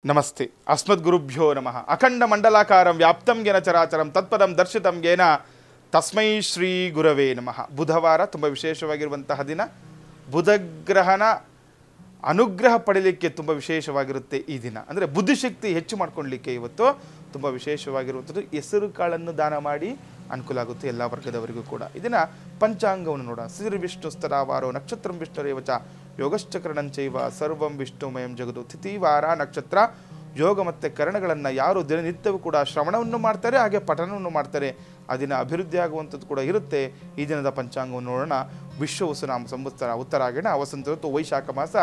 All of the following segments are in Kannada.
ನಮಸ್ತೆ ಅಸ್ಮದ್ಗುರುಭ್ಯೋ ನಮಃ ಅಖಂಡ ಮಂಡಲಾಕಾರಂ ವ್ಯಾಪ್ತಂ ಗೆನ ಚರಾಚರಂ ತತ್ಪದಂ ದರ್ಶಿತಂ ಗೆನ ತಸ್ಮೈ ಶ್ರೀ ಗುರವೇ ನಮಃ. ಬುಧವಾರ ತುಂಬ ವಿಶೇಷವಾಗಿರುವಂತಹ ದಿನ. ಬುಧಗ್ರಹನ ಅನುಗ್ರಹ ಪಡೀಲಿಕ್ಕೆ ತುಂಬ ವಿಶೇಷವಾಗಿರುತ್ತೆ ಈ ದಿನ. ಅಂದರೆ ಬುದ್ಧಿಶಕ್ತಿ ಹೆಚ್ಚು ಮಾಡ್ಕೊಳ್ಲಿಕ್ಕೆ ಇವತ್ತು ತುಂಬ ವಿಶೇಷವಾಗಿರುವಂಥದ್ದು. ಹೆಸರು ಕಾಳನ್ನು ದಾನ ಮಾಡಿ ಅನುಕೂಲ ಆಗುತ್ತೆ ಎಲ್ಲ ವರ್ಗದವರಿಗೂ ಕೂಡ. ಇದನ್ನು ಪಂಚಾಂಗವನ್ನು ನೋಡ. ಸಿರಿ ವಿಷ್ಣು ಸ್ತರಾವಾರೋ ನಕ್ಷತ್ರಂ ವಿಷ್ಣುರೇವಚ ಯೋಗಶ್ಚಕರಣಂಚೈವ ಸರ್ವಂ ವಿಷ್ಣುಮಯಂ ಜಗದು. ತಿಥಿವಾರ ನಕ್ಷತ್ರ ಯೋಗ ಮತ್ತು ಕರಣಗಳನ್ನು ಯಾರು ದಿನನಿತ್ಯವೂ ಕೂಡ ಶ್ರವಣವನ್ನು ಮಾಡ್ತಾರೆ, ಹಾಗೆ ಪಠನವನ್ನು ಮಾಡ್ತಾರೆ, ಆ ದಿನ ಅಭಿವೃದ್ಧಿ ಆಗುವಂಥದ್ದು ಕೂಡ ಇರುತ್ತೆ. ಈ ದಿನದ ಪಂಚಾಂಗವನ್ನು ನೋಡೋಣ. ವಿಶ್ವವಸುನಾಮ ಸಂವತ್ಸರ ಉತ್ತರಾಯಣ ವಸಂತ ಋತು ವೈಶಾಖ ಮಾಸ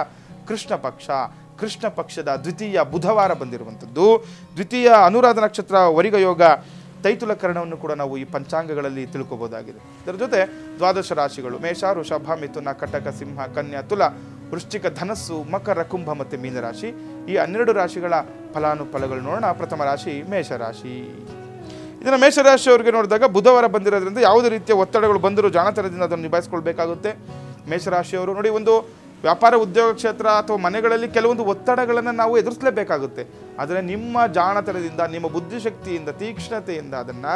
ಕೃಷ್ಣ ಪಕ್ಷದ ದ್ವಿತೀಯ ಬುಧವಾರ ಬಂದಿರುವಂಥದ್ದು. ದ್ವಿತೀಯ ಅನುರಾಧ ನಕ್ಷತ್ರ ವರಿಗ ಯೋಗ ತೈತುಲ ಕರಣವನ್ನು ಕೂಡ ನಾವು ಈ ಪಂಚಾಂಗಗಳಲ್ಲಿ ತಿಳ್ಕೊಬೋದಾಗಿದೆ. ಇದರ ಜೊತೆ ದ್ವಾದಶ ರಾಶಿಗಳು ಮೇಷ, ವೃಷಭ, ಮಿಥುನ, ಕಟಕ, ಸಿಂಹ, ಕನ್ಯಾ, ತುಲ, ವೃಶ್ಚಿಕ, ಧನಸ್ಸು, ಮಕರ, ಕುಂಭ ಮತ್ತು ಮೀನರಾಶಿ. ಈ 12 ರಾಶಿಗಳ ಫಲಾನುಫಲಗಳು ನೋಡೋಣ. ಪ್ರಥಮ ರಾಶಿ ಮೇಷರಾಶಿ. ಇದನ್ನು ಮೇಷರಾಶಿಯವರಿಗೆ ನೋಡಿದಾಗ ಬುಧವಾರ ಬಂದಿರೋದ್ರಿಂದ ಯಾವುದೇ ರೀತಿಯ ಒತ್ತಡಗಳು ಬಂದರೂ ಜಾಣತನದಿಂದ ಅದನ್ನು ನಿಭಾಯಿಸ್ಕೊಳ್ಬೇಕಾಗುತ್ತೆ. ಮೇಷರಾಶಿಯವರು ನೋಡಿ, ಒಂದು ವ್ಯಾಪಾರ ಉದ್ಯೋಗ ಕ್ಷೇತ್ರ ಅಥವಾ ಮನೆಗಳಲ್ಲಿ ಕೆಲವೊಂದು ಒತ್ತಡಗಳನ್ನು ನಾವು ಎದುರಿಸಲೇಬೇಕಾಗುತ್ತೆ. ಆದರೆ ನಿಮ್ಮ ಜಾಣತನದಿಂದ, ನಿಮ್ಮ ಬುದ್ಧಿಶಕ್ತಿಯಿಂದ, ತೀಕ್ಷ್ಣತೆಯಿಂದ ಅದನ್ನು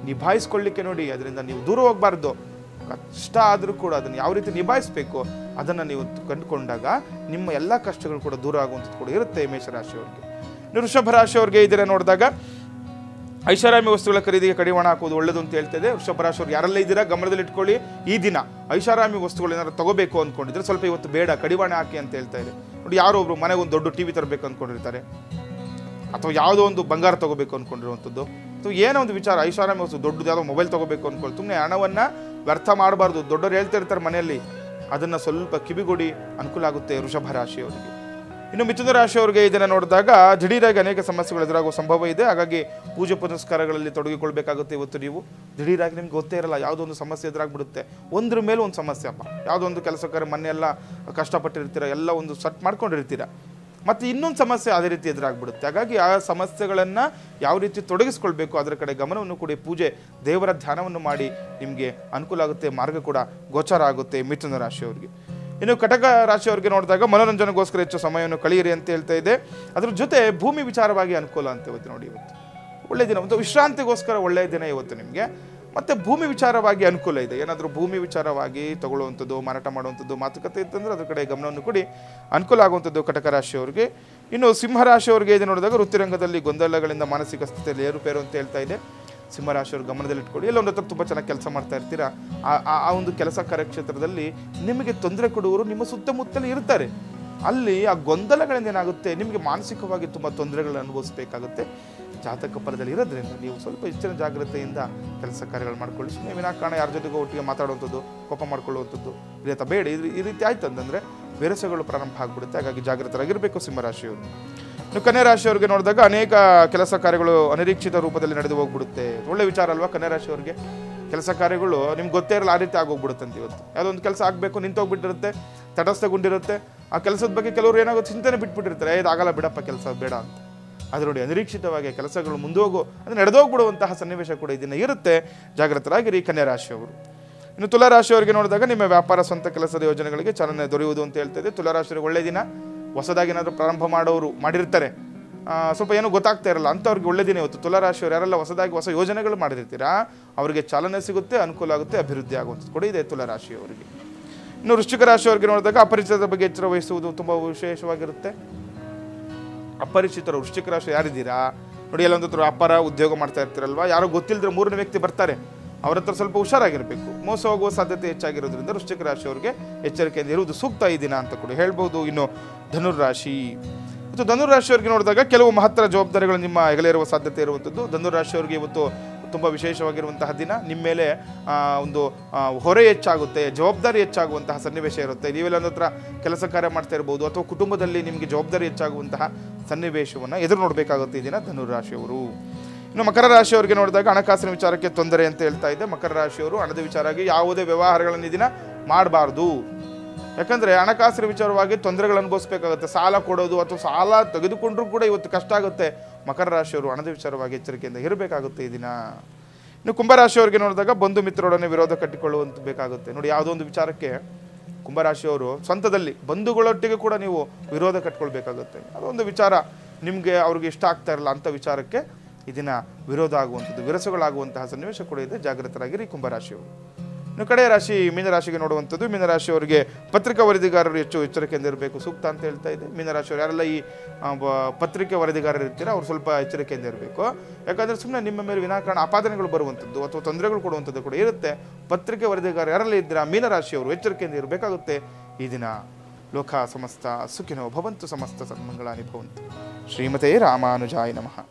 ನಿಭಾಯಿಸ್ಕೊಳ್ಳಿಕ್ಕೆ ನೋಡಿ. ಅದರಿಂದ ನೀವು ದೂರ ಹೋಗಬಾರ್ದು. ಕಷ್ಟ ಆದರೂ ಕೂಡ ಅದನ್ನು ಯಾವ ರೀತಿ ನಿಭಾಯಿಸಬೇಕು ಅದನ್ನು ನೀವು ಕಂಡುಕೊಂಡಾಗ ನಿಮ್ಮ ಎಲ್ಲ ಕಷ್ಟಗಳು ಕೂಡ ದೂರ ಆಗುವಂಥದ್ದು ಕೂಡ ಇರುತ್ತೆ ಮೇಷರಾಶಿಯವರಿಗೆ. ವೃಷಭ ರಾಶಿಯವರಿಗೆ ಇದನ್ನು ನೋಡಿದಾಗ ಐಷಾರಾಮಿ ವಸ್ತುಗಳ ಖರೀದಿಗೆ ಕಡಿವಾಣ ಹಾಕೋದು ಒಳ್ಳೆಯದು ಅಂತ ಹೇಳ್ತಿದೆ. ವೃಷಭ ರಾಶಿಯವರು ಯಾರೆಲ್ಲ ಇದ್ದೀರಾ ಗಮನದಲ್ಲಿ ಇಟ್ಕೊಳ್ಳಿ. ಈ ದಿನ ಐಷಾರಾಮಿ ವಸ್ತುಗಳು ಏನಾದ್ರು ತಗೋಬೇಕು ಅಂದ್ಕೊಂಡಿದ್ರೆ ಸ್ವಲ್ಪ ಇವತ್ತು ಬೇಡ, ಕಡಿವಾಣ ಹಾಕಿ ಅಂತ ಹೇಳ್ತಾ ಇದೆ. ನೋಡಿ, ಯಾರೋ ಒಬ್ರು ಮನೆಗೆ ಒಂದು ದೊಡ್ಡ ಟಿವಿ ತರಬೇಕು ಅಂದ್ಕೊಂಡಿರ್ತಾರೆ, ಅಥವಾ ಯಾವುದೋ ಒಂದು ಬಂಗಾರ ತಗೋಬೇಕು ಅಂದ್ಕೊಂಡಿರುವಂಥದ್ದು, ಅಥವಾ ಏನೋ ಒಂದು ವಿಚಾರ ಐಷಾರಾಮಿ ವಸ್ತು ದೊಡ್ಡದು ಯಾವುದೋ ಮೊಬೈಲ್ ತಗೋಬೇಕು ಅಂದ್ಕೊಳ್ಳಿ. ಸುಮ್ಮನೆ ಹಣವನ್ನು ವ್ಯರ್ಥ ಮಾಡಬಾರ್ದು. ದೊಡ್ಡವರು ಹೇಳ್ತಾ ಇರ್ತಾರೆ ಮನೆಯಲ್ಲಿ, ಅದನ್ನು ಸ್ವಲ್ಪ ಕಿವಿಗೊಡಿ, ಅನುಕೂಲ ಆಗುತ್ತೆ ವೃಷಭ ರಾಶಿಯವರಿಗೆ. ಇನ್ನು ಮಿಥುನ ರಾಶಿಯವರಿಗೆ ಇದನ್ನು ನೋಡಿದಾಗ ದಿಢೀರಾಗಿ ಅನೇಕ ಸಮಸ್ಯೆಗಳು ಎದುರಾಗುವ ಸಂಭವ ಇದೆ. ಹಾಗಾಗಿ ಪೂಜೆ ಪುನಸ್ಕಾರಗಳಲ್ಲಿ ತೊಡಗಿಕೊಳ್ಬೇಕಾಗುತ್ತೆ. ಇವತ್ತು ನೀವು ದಿಢೀರಾಗಿ ನಿಮ್ಗೆ ಗೊತ್ತೇ ಇರಲ್ಲ, ಯಾವುದೋ ಒಂದು ಸಮಸ್ಯೆ ಎದುರಾಗ್ಬಿಡುತ್ತೆ. ಒಂದ್ರ ಮೇಲೆ ಒಂದು ಸಮಸ್ಯೆ ಅಪ್ಪ, ಯಾವುದೋ ಒಂದು ಕೆಲಸಕ್ಕಾರೆ ಮೊನ್ನೆಲ್ಲ ಕಷ್ಟಪಟ್ಟಿರ್ತೀರ, ಎಲ್ಲ ಒಂದು ಸೆಟ್ ಮಾಡ್ಕೊಂಡಿರ್ತೀರ, ಮತ್ತು ಇನ್ನೊಂದು ಸಮಸ್ಯೆ ಅದೇ ರೀತಿ ಎದುರಾಗ್ಬಿಡುತ್ತೆ. ಹಾಗಾಗಿ ಆ ಸಮಸ್ಯೆಗಳನ್ನು ಯಾವ ರೀತಿ ತೊಡಗಿಸ್ಕೊಳ್ಬೇಕು ಅದರ ಕಡೆ ಗಮನವನ್ನು ಕೊಡಿ. ಪೂಜೆ, ದೇವರ ಧ್ಯಾನವನ್ನು ಮಾಡಿ ನಿಮಗೆ ಅನುಕೂಲ ಆಗುತ್ತೆ. ಮಾರ್ಗ ಕೂಡ ಗೋಚಾರ ಆಗುತ್ತೆ ಮಿಥುನ ರಾಶಿಯವರಿಗೆ. ಇನ್ನು ಕಟಕ ರಾಶಿಯವರಿಗೆ ನೋಡಿದಾಗ ಮನೋರಂಜನೆಗೋಸ್ಕರ ಹೆಚ್ಚು ಸಮಯವನ್ನು ಕಳೆಯಿರಿ ಅಂತ ಹೇಳ್ತಾ ಇದೆ. ಅದ್ರ ಜೊತೆ ಭೂಮಿ ವಿಚಾರವಾಗಿ ಅನುಕೂಲ ಅಂತ ಇವತ್ತು ನೋಡಿ. ಇವತ್ತು ಒಳ್ಳೆಯ ದಿನ, ಒಂದು ವಿಶ್ರಾಂತಿಗೋಸ್ಕರ ಒಳ್ಳೆಯ ದಿನ ಇವತ್ತು ನಿಮಗೆ. ಮತ್ತು ಭೂಮಿ ವಿಚಾರವಾಗಿ ಅನುಕೂಲ ಇದೆ. ಏನಾದರೂ ಭೂಮಿ ವಿಚಾರವಾಗಿ ತಗೊಳ್ಳುವಂಥದ್ದು, ಮಾರಾಟ ಮಾಡುವಂಥದ್ದು ಮಾತುಕತೆ ಇತ್ತಂದರೆ ಅದ್ರ ಕಡೆ ಗಮನವನ್ನು ಕೊಡಿ, ಅನುಕೂಲ ಆಗುವಂಥದ್ದು ಕಟಕ ರಾಶಿಯವರಿಗೆ. ಇನ್ನು ಸಿಂಹರಾಶಿಯವರಿಗೆ ಇದು ನೋಡಿದಾಗ ವೃತ್ತಿರಂಗದಲ್ಲಿ ಗೊಂದಲಗಳಿಂದ ಮಾನಸಿಕ ಸ್ಥಿತಿಯಲ್ಲಿ ಏರುಪೇರು ಅಂತ ಹೇಳ್ತಾ ಇದೆ. ಸಿಂಹರಾಶಿಯವರು ಗಮನದಲ್ಲಿ ಇಟ್ಕೊಳ್ಳಿ. ಎಲ್ಲ ಒಂದು ಹತ್ರ ತುಂಬ ಚೆನ್ನಾಗಿ ಕೆಲಸ ಮಾಡ್ತಾ ಇರ್ತೀರಾ, ಆ ಒಂದು ಕೆಲಸ ಕಾರ್ಯಕ್ಷೇತ್ರದಲ್ಲಿ ನಿಮಗೆ ತೊಂದರೆ ಕೊಡುವವರು ನಿಮ್ಮ ಸುತ್ತಮುತ್ತಲೇ ಇರ್ತಾರೆ. ಅಲ್ಲಿ ಆ ಗೊಂದಲಗಳಿಂದ ಏನಾಗುತ್ತೆ, ನಿಮಗೆ ಮಾನಸಿಕವಾಗಿ ತುಂಬ ತೊಂದರೆಗಳನ್ನು ಅನುಭವಿಸಬೇಕಾಗುತ್ತೆ. ಜಾತಕ ಫಲದಲ್ಲಿ ಇರೋದ್ರಿಂದ ನೀವು ಸ್ವಲ್ಪ ಹೆಚ್ಚಿನ ಜಾಗ್ರತೆಯಿಂದ ಕೆಲಸ ಕಾರ್ಯಗಳು ಮಾಡ್ಕೊಳ್ಳಿ. ಸುಮ್ಮನೆ ವಿನಾಕಾರಣ ಯಾರ ಜೊತೆಗೂ ಒಟ್ಟಿಗೆ ಮಾತಾಡುವಂಥದ್ದು, ಕೋಪ ಮಾಡ್ಕೊಳ್ಳುವಂಥದ್ದು ಇರತ್ತ ಬೇಡ. ಈ ರೀತಿ ಆಯ್ತು ಅಂತಂದರೆ ವಿರಸಗಳು ಪ್ರಾರಂಭ ಆಗಿಬಿಡುತ್ತೆ. ಹಾಗಾಗಿ ಜಾಗೃತರಾಗಿರಬೇಕು ಸಿಂಹರಾಶಿಯವರು. ಇನ್ನು ಕನ್ಯಾ ರಾಶಿಯವರಿಗೆ ನೋಡಿದಾಗ ಅನೇಕ ಕೆಲಸ ಕಾರ್ಯಗಳು ಅನಿರೀಕ್ಷಿತ ರೂಪದಲ್ಲಿ ನಡೆದು ಹೋಗ್ಬಿಡುತ್ತೆ. ಒಳ್ಳೆ ವಿಚಾರ ಅಲ್ವಾ ಕನ್ಯಾ ರಾಶಿಯವರಿಗೆ? ಕೆಲಸ ಕಾರ್ಯಗಳು ನಿಮ್ಗೆ ಗೊತ್ತೇ ಇರಲ್ಲ, ಆ ರೀತಿ ಆಗೋಗ್ಬಿಡುತ್ತೆ ಅಂತ. ಇವತ್ತು ಯಾವುದೋ ಒಂದು ಕೆಲಸ ಆಗಬೇಕು, ನಿಂತೋಗ್ಬಿಟ್ಟಿರುತ್ತೆ, ತಟಸ್ಥಗೊಂಡಿರುತ್ತೆ. ಆ ಕೆಲಸದ ಬಗ್ಗೆ ಕೆಲವರು ಏನಾಗುತ್ತೆ ಚಿಂತನೆ ಬಿಟ್ಬಿಟ್ಟಿರ್ತಾರೆ, ಇದಾಗಲ್ಲ ಬಿಡಪ್ಪ ಕೆಲಸ ಬೇಡ ಅಂತ. ಅದು ನೋಡಿ, ಅನಿರೀಕ್ಷಿತವಾಗಿ ಕೆಲಸಗಳು ಮುಂದೋಗೋ ಅಂದರೆ ನಡೆದೋಗ್ಬಿಡುವಂತಹ ಸನ್ನಿವೇಶ ಕೂಡ ಇದನ್ನು ಇರುತ್ತೆ. ಜಾಗೃತರಾಗಿರಿ ಕನ್ಯಾ ರಾಶಿಯವರು. ಇನ್ನು ತುಲಾ ರಾಶಿಯವರಿಗೆ ನೋಡಿದಾಗ ನಿಮ್ಮ ವ್ಯಾಪಾರ ಸ್ವಂತ ಕೆಲಸದ ಯೋಜನೆಗಳಿಗೆ ಚಾಲನೆ ದೊರೆಯುವುದು ಅಂತ ಹೇಳ್ತಾ ಇದೆ. ತುಲಾ ರಾಶಿಯವರಿಗೆ ಒಳ್ಳೆಯ ದಿನ. ಹೊಸದಾಗಿ ಏನಾದರೂ ಪ್ರಾರಂಭ ಮಾಡೋರು ಮಾಡಿರ್ತಾರೆ, ಸ್ವಲ್ಪ ಏನೂ ಗೊತ್ತಾಗ್ತಾ ಇರಲ್ಲ ಅಂಥವ್ರಿಗೆ ಒಳ್ಳೆ ದಿನ ಇವತ್ತು. ತುಲಾ ರಾಶಿಯವರು ಯಾರೆಲ್ಲ ಹೊಸ ಯೋಜನೆಗಳು ಮಾಡಿರ್ತೀರಾ ಅವರಿಗೆ ಚಾಲನೆ ಸಿಗುತ್ತೆ, ಅನುಕೂಲ ಆಗುತ್ತೆ, ಅಭಿವೃದ್ಧಿ ಆಗುವಂಥದ್ದು ಕೂಡ ಇದೆ ತುಲಾ ರಾಶಿಯವರಿಗೆ. ಇನ್ನು ವೃಶ್ಚಿಕ ರಾಶಿಯವರಿಗೆ ನೋಡಿದಾಗ ಅಪರಿಚಿತರ ಬಗ್ಗೆ ಎಚ್ಚರ ವಹಿಸುವುದು ತುಂಬ ವಿಶೇಷವಾಗಿರುತ್ತೆ. ಅಪರಿಚಿತರು ವೃಶ್ಚಿಕ ರಾಶಿ ಯಾರಿದ್ದೀರಾ ನೋಡಿ, ಎಲ್ಲೊಂದು ವ್ಯಾಪಾರ ಉದ್ಯೋಗ ಮಾಡ್ತಾ ಇರ್ತೀರಲ್ವ, ಯಾರೋ ಗೊತ್ತಿಲ್ಲದ್ರೆ ಮೂರನೇ ವ್ಯಕ್ತಿ ಬರ್ತಾರೆ, ಅವ್ರ ಹತ್ರ ಸ್ವಲ್ಪ ಹುಷಾರಾಗಿರಬೇಕು. ಮೋಸ ಹೋಗುವ ಸಾಧ್ಯತೆ ಹೆಚ್ಚಾಗಿರೋದ್ರಿಂದ ವೃಶ್ಚಿಕ ರಾಶಿಯವರಿಗೆ ಎಚ್ಚರಿಕೆಯಿಂದ ಇರುವುದು ಸೂಕ್ತ ಈ ದಿನ ಅಂತ ಕೂಡ ಹೇಳ್ಬೋದು. ಇನ್ನು ಧನುರ್ರಾಶಿ. ಮತ್ತು ಧನುರ್ರಾಶಿಯವರಿಗೆ ನೋಡಿದಾಗ ಕೆಲವು ಮಹತ್ತರ ಜವಾಬ್ದಾರಿಗಳು ನಿಮ್ಮ ಹೆಗಲೇರುವ ಸಾಧ್ಯತೆ ಇರುವಂಥದ್ದು. ಧನುರ್ರಾಶಿಯವರಿಗೆ ಇವತ್ತು ತುಂಬ ವಿಶೇಷವಾಗಿರುವಂತಹ ದಿನ. ನಿಮ್ಮ ಮೇಲೆ ಒಂದು ಹೊರೆ ಹೆಚ್ಚಾಗುತ್ತೆ, ಜವಾಬ್ದಾರಿ ಹೆಚ್ಚಾಗುವಂತಹ ಸನ್ನಿವೇಶ ಇರುತ್ತೆ. ನೀವೆಲ್ಲ ಒಂದು ಹತ್ರ ಕೆಲಸ ಕಾರ್ಯ ಮಾಡ್ತಾ ಇರ್ಬೋದು, ಅಥವಾ ಕುಟುಂಬದಲ್ಲಿ ನಿಮಗೆ ಜವಾಬ್ದಾರಿ ಹೆಚ್ಚಾಗುವಂತಹ ಸನ್ನಿವೇಶವನ್ನು ಎದುರು ನೋಡಬೇಕಾಗುತ್ತೆ ಈ ದಿನ ಧನುರ್ರಾಶಿಯವರು. ಇನ್ನು ಮಕರ ರಾಶಿಯವರಿಗೆ ನೋಡಿದಾಗ ಹಣಕಾಸಿನ ವಿಚಾರಕ್ಕೆ ತೊಂದರೆ ಅಂತ ಹೇಳ್ತಾ ಇದೆ. ಮಕರ ರಾಶಿಯವರು ಹಣದ ವಿಚಾರವಾಗಿ ಯಾವುದೇ ವ್ಯವಹಾರಗಳನ್ನು ಈ ದಿನ ಮಾಡಬಾರ್ದು. ಯಾಕಂದರೆ ಹಣಕಾಸಿನ ವಿಚಾರವಾಗಿ ತೊಂದರೆಗಳು ಅನುಭವಿಸಬೇಕಾಗುತ್ತೆ. ಸಾಲ ಕೊಡೋದು ಅಥವಾ ಸಾಲ ತೆಗೆದುಕೊಂಡ್ರೂ ಕೂಡ ಇವತ್ತು ಕಷ್ಟ ಆಗುತ್ತೆ. ಮಕರ ರಾಶಿಯವರು ಹಣದ ವಿಚಾರವಾಗಿ ಎಚ್ಚರಿಕೆಯಿಂದ ಇರಬೇಕಾಗುತ್ತೆ ಈ ದಿನ. ಇನ್ನು ಕುಂಭರಾಶಿಯವರಿಗೆ ನೋಡಿದಾಗ ಬಂಧು ಮಿತ್ರರೊಡನೆ ವಿರೋಧ ಕಟ್ಟಿಕೊಳ್ಳುವಂತ ಬೇಕಾಗುತ್ತೆ. ನೋಡಿ, ಯಾವುದೋ ಒಂದು ವಿಚಾರಕ್ಕೆ ಕುಂಭರಾಶಿಯವರು ಸ್ವಂತದಲ್ಲಿ ಬಂಧುಗಳೊಟ್ಟಿಗೆ ಕೂಡ ನೀವು ವಿರೋಧ ಕಟ್ಕೊಳ್ಬೇಕಾಗುತ್ತೆ. ಅದೊಂದು ವಿಚಾರ ನಿಮಗೆ ಅವ್ರಿಗೆ ಇಷ್ಟ ಆಗ್ತಾ ಇರಲ್ಲ ಅಂಥ ವಿಚಾರಕ್ಕೆ ಈ ದಿನ ವಿರೋಧ ಆಗುವಂಥದ್ದು, ವಿರಸಗಳಾಗುವಂತಹ ಸನ್ನಿವೇಶ ಕೂಡ ಇದೆ. ಜಾಗೃತರಾಗಿರಿ ಕುಂಭರಾಶಿಯವರು. ಇನ್ನು ಕಡೆಯ ರಾಶಿ ಮೀನರಾಶಿಗೆ ನೋಡುವಂಥದ್ದು. ಮೀನರಾಶಿಯವರಿಗೆ ಪತ್ರಿಕಾ ವರದಿಗಾರರು ಹೆಚ್ಚು ಎಚ್ಚರಿಕೆಯಿಂದ ಇರಬೇಕು ಸೂಕ್ತ ಅಂತ ಹೇಳ್ತಾ ಇದೆ. ಮೀನರಾಶಿಯವರು ಯಾರೆಲ್ಲ ಈ ಪತ್ರಿಕೆ ವರದಿಗಾರರು ಇರ್ತೀರ ಅವ್ರು ಸ್ವಲ್ಪ ಎಚ್ಚರಿಕೆಯಿಂದ ಇರಬೇಕು. ಯಾಕಂದರೆ ಸುಮ್ಮನೆ ನಿಮ್ಮ ಮೇಲೆ ವಿನಾಕಾರಣ ಆಪಾದನೆಗಳು ಬರುವಂಥದ್ದು ಅಥವಾ ತೊಂದರೆಗಳು ಕೊಡುವಂಥದ್ದು ಕೂಡ ಇರುತ್ತೆ. ಪತ್ರಿಕೆ ವರದಿಗಾರ ಯಾರೆಲ್ಲ ಇದ್ದೀರಾ ಮೀನರಾಶಿಯವರು ಎಚ್ಚರಿಕೆಯಿಂದ ಇರಬೇಕಾಗುತ್ತೆ ಈ ದಿನ. ಲೋಕ ಸಮಸ್ತ ಸುಖಿನೋ ಭವಂತು, ಸಮಸ್ತ ಸನ್ಮಂಗಳಾನಿ ಭವಂತು. ಶ್ರೀಮತೇ ರಾಮಾನುಜಾಯ ನಮಃ.